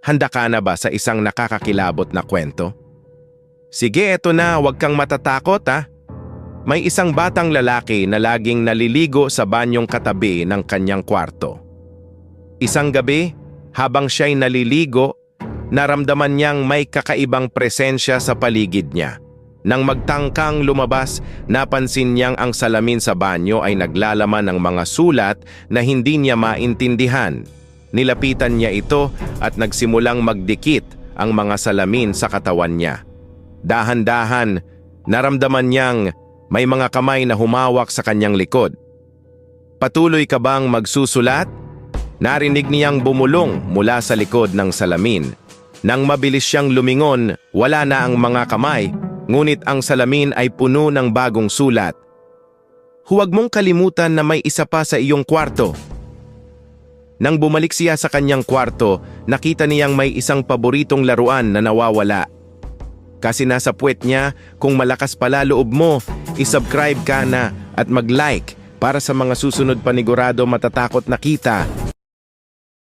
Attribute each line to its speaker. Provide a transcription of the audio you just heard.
Speaker 1: Handa ka na ba sa isang nakakakilabot na kwento? Sige, eto na, huwag kang matatakot ha. May isang batang lalaki na laging naliligo sa banyong katabi ng kanyang kwarto. Isang gabi, habang siya'y naliligo, naramdaman niyang may kakaibang presensya sa paligid niya. Nang magtangkang lumabas, napansin niyang ang salamin sa banyo ay naglalaman ng mga sulat na hindi niya maintindihan. Nilapitan niya ito at nagsimulang magdikit ang mga salamin sa katawan niya. Dahan-dahan, naramdaman niyang may mga kamay na humawak sa kanyang likod. Patuloy ka bang magsusulat? Narinig niyang bumulong mula sa likod ng salamin. Nang mabilis siyang lumingon, wala na ang mga kamay, ngunit ang salamin ay puno ng bagong sulat. Huwag mong kalimutan na may isa pa sa iyong kwarto. Nang bumalik siya sa kanyang kwarto, nakita niyang may isang paboritong laruan na nawawala. Kasi nasa puwet niya, kung malakas pala loob mo, isubscribe ka na at mag-like para sa mga susunod panigurado matatakot na kita